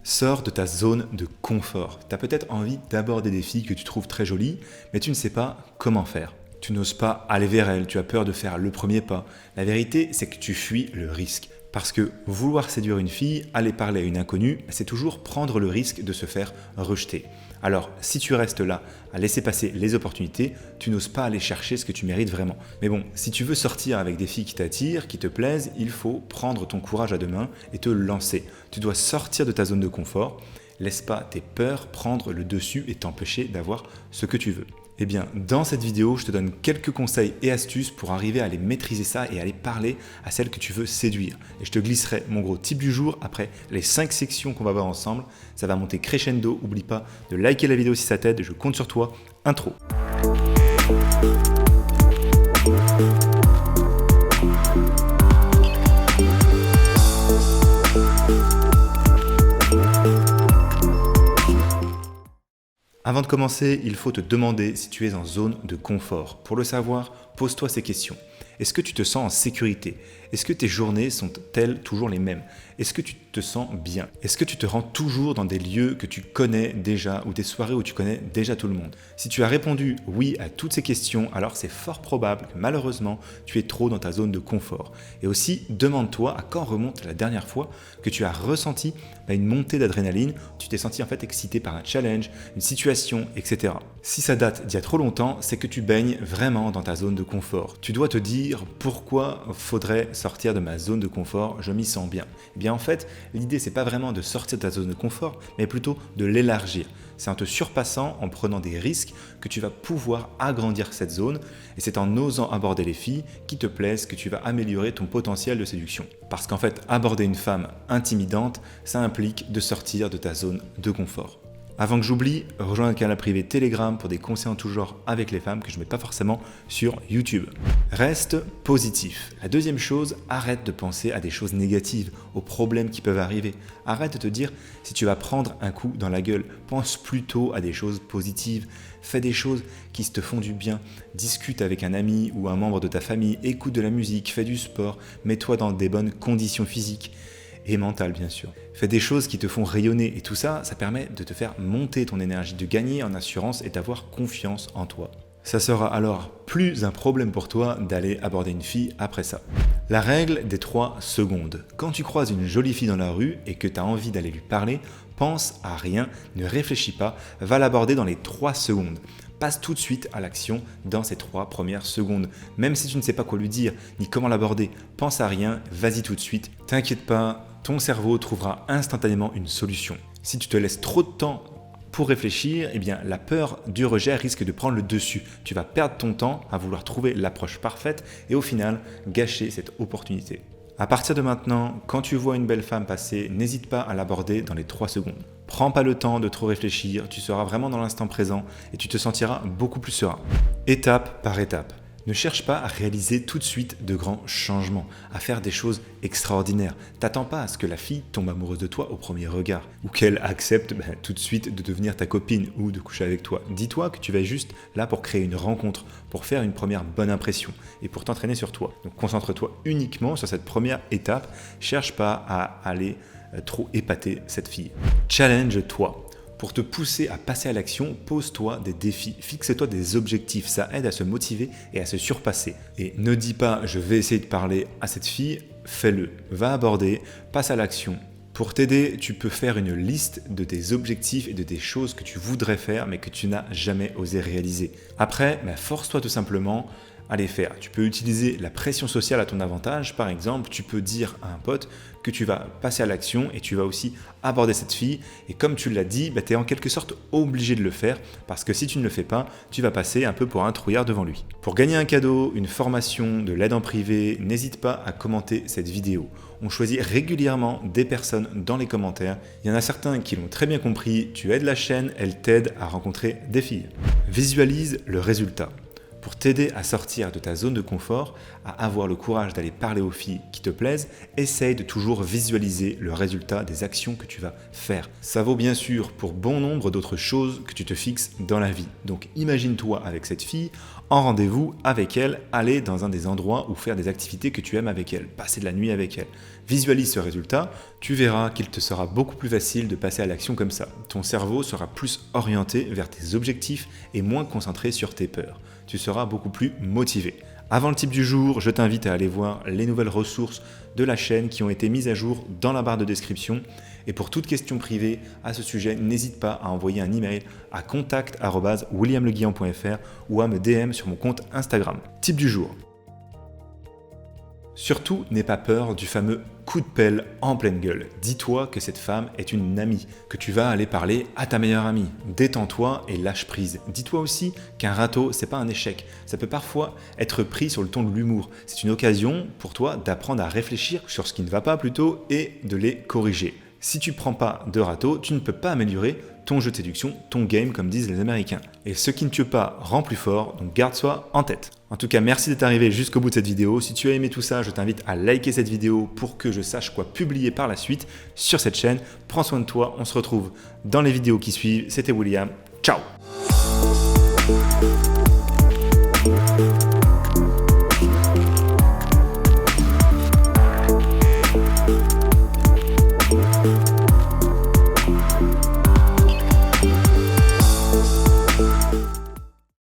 Sors de ta zone de confort. Tu as peut-être envie d'aborder des filles que tu trouves très jolies, mais tu ne sais pas comment faire. Tu n'oses pas aller vers elles, tu as peur de faire le premier pas. La vérité, c'est que tu fuis le risque. Parce que vouloir séduire une fille, aller parler à une inconnue, c'est toujours prendre le risque de se faire rejeter. Alors, si tu restes là à laisser passer les opportunités, tu n'oses pas aller chercher ce que tu mérites vraiment. Mais bon, si tu veux sortir avec des filles qui t'attirent, qui te plaisent, il faut prendre ton courage à deux mains et te lancer. Tu dois sortir de ta zone de confort. Laisse pas tes peurs prendre le dessus et t'empêcher d'avoir ce que tu veux. Eh bien, dans cette vidéo, je te donne quelques conseils et astuces pour arriver à aller maîtriser ça et aller parler à celle que tu veux séduire. Et je te glisserai mon gros tip du jour après les 5 sections qu'on va voir ensemble. Ça va monter crescendo. N'oublie pas de liker la vidéo si ça t'aide. Je compte sur toi. Intro. Avant de commencer, il faut te demander si tu es en zone de confort. Pour le savoir, pose-toi ces questions. Est-ce que tu te sens en sécurité? Est-ce que tes journées sont-elles toujours les mêmes? Est-ce que tu te sens bien? Est-ce que tu te rends toujours dans des lieux que tu connais déjà ou des soirées où tu connais déjà tout le monde? Si tu as répondu oui à toutes ces questions, alors c'est fort probable que malheureusement, tu es trop dans ta zone de confort. Et aussi, demande-toi à quand remonte la dernière fois que tu as ressenti une montée d'adrénaline, tu t'es senti en fait excité par un challenge, une situation, etc. Si ça date d'il y a trop longtemps, c'est que tu baignes vraiment dans ta zone de confort. Tu dois te dire pourquoi faudrait sortir de ma zone de confort, je m'y sens bien. Eh bien en fait, l'idée c'est pas vraiment de sortir de ta zone de confort, mais plutôt de l'élargir. C'est en te surpassant, en prenant des risques, que tu vas pouvoir agrandir cette zone et c'est en osant aborder les filles qui te plaisent que tu vas améliorer ton potentiel de séduction. Parce qu'en fait, aborder une femme intimidante, ça implique de sortir de ta zone de confort. Avant que j'oublie, rejoins un canal privé Telegram pour des conseils en tout genre avec les femmes que je ne mets pas forcément sur YouTube. Reste positif. La deuxième chose, arrête de penser à des choses négatives, aux problèmes qui peuvent arriver. Arrête de te dire si tu vas prendre un coup dans la gueule. Pense plutôt à des choses positives. Fais des choses qui te font du bien. Discute avec un ami ou un membre de ta famille. Écoute de la musique, fais du sport. Mets-toi dans des bonnes conditions physiques. Et mentale bien sûr. Fais des choses qui te font rayonner et tout ça, ça permet de te faire monter ton énergie, de gagner en assurance et d'avoir confiance en toi. Ça sera alors plus un problème pour toi d'aller aborder une fille après ça. La règle des 3 secondes. Quand tu croises une jolie fille dans la rue et que tu as envie d'aller lui parler, pense à rien, ne réfléchis pas, va l'aborder dans les 3 secondes. Passe tout de suite à l'action dans ces 3 premières secondes. Même si tu ne sais pas quoi lui dire, ni comment l'aborder, pense à rien, vas-y tout de suite. T'inquiète pas, ton cerveau trouvera instantanément une solution. Si tu te laisses trop de temps pour réfléchir, eh bien la peur du rejet risque de prendre le dessus. Tu vas perdre ton temps à vouloir trouver l'approche parfaite et au final, gâcher cette opportunité. À partir de maintenant, quand tu vois une belle femme passer, n'hésite pas à l'aborder dans les 3 secondes. Prends pas le temps de trop réfléchir, tu seras vraiment dans l'instant présent et tu te sentiras beaucoup plus serein. Étape par étape. Ne cherche pas à réaliser tout de suite de grands changements, à faire des choses extraordinaires. T'attends pas à ce que la fille tombe amoureuse de toi au premier regard ou qu'elle accepte tout de suite de devenir ta copine ou de coucher avec toi. Dis-toi que tu vas juste là pour créer une rencontre, pour faire une première bonne impression et pour t'entraîner sur toi. Donc concentre-toi uniquement sur cette première étape. Cherche pas à aller trop épater cette fille. Challenge-toi. Pour te pousser à passer à l'action, pose-toi des défis, fixe-toi des objectifs, ça aide à se motiver et à se surpasser. Et ne dis pas « je vais essayer de parler à cette fille », fais-le, va aborder, passe à l'action. Pour t'aider, tu peux faire une liste de tes objectifs et de tes choses que tu voudrais faire mais que tu n'as jamais osé réaliser. Après, force-toi tout simplement à les faire. Tu peux utiliser la pression sociale à ton avantage. Par exemple, tu peux dire à un pote que tu vas passer à l'action et tu vas aussi aborder cette fille. Et comme tu l'as dit, tu es en quelque sorte obligé de le faire parce que si tu ne le fais pas, tu vas passer un peu pour un trouillard devant lui. Pour gagner un cadeau, une formation, de l'aide en privé, n'hésite pas à commenter cette vidéo. On choisit régulièrement des personnes dans les commentaires. Il y en a certains qui l'ont très bien compris. Tu aides la chaîne, elle t'aide à rencontrer des filles. Visualise le résultat. Pour t'aider à sortir de ta zone de confort, à avoir le courage d'aller parler aux filles qui te plaisent, essaye de toujours visualiser le résultat des actions que tu vas faire. Ça vaut bien sûr pour bon nombre d'autres choses que tu te fixes dans la vie. Donc imagine-toi avec cette fille en rendez-vous avec elle, aller dans un des endroits ou faire des activités que tu aimes avec elle, passer de la nuit avec elle. Visualise ce résultat, tu verras qu'il te sera beaucoup plus facile de passer à l'action comme ça. Ton cerveau sera plus orienté vers tes objectifs et moins concentré sur tes peurs. Tu seras beaucoup plus motivé. Avant le tip du jour, je t'invite à aller voir les nouvelles ressources de la chaîne qui ont été mises à jour dans la barre de description. Et pour toute question privée à ce sujet, n'hésite pas à envoyer un email à contact@williamleguian.fr ou à me DM sur mon compte Instagram. Tip du jour. Surtout, n'aie pas peur du fameux coup de pelle en pleine gueule. Dis-toi que cette femme est une amie, que tu vas aller parler à ta meilleure amie. Détends-toi et lâche prise. Dis-toi aussi qu'un râteau, c'est pas un échec. Ça peut parfois être pris sur le ton de l'humour. C'est une occasion pour toi d'apprendre à réfléchir sur ce qui ne va pas plutôt et de les corriger. Si tu ne prends pas de râteau, tu ne peux pas améliorer ton jeu de séduction, ton game comme disent les Américains. Et ce qui ne tue pas rend plus fort, donc garde ça en tête. En tout cas, merci d'être arrivé jusqu'au bout de cette vidéo. Si tu as aimé tout ça, je t'invite à liker cette vidéo pour que je sache quoi publier par la suite sur cette chaîne. Prends soin de toi, on se retrouve dans les vidéos qui suivent. C'était William, ciao!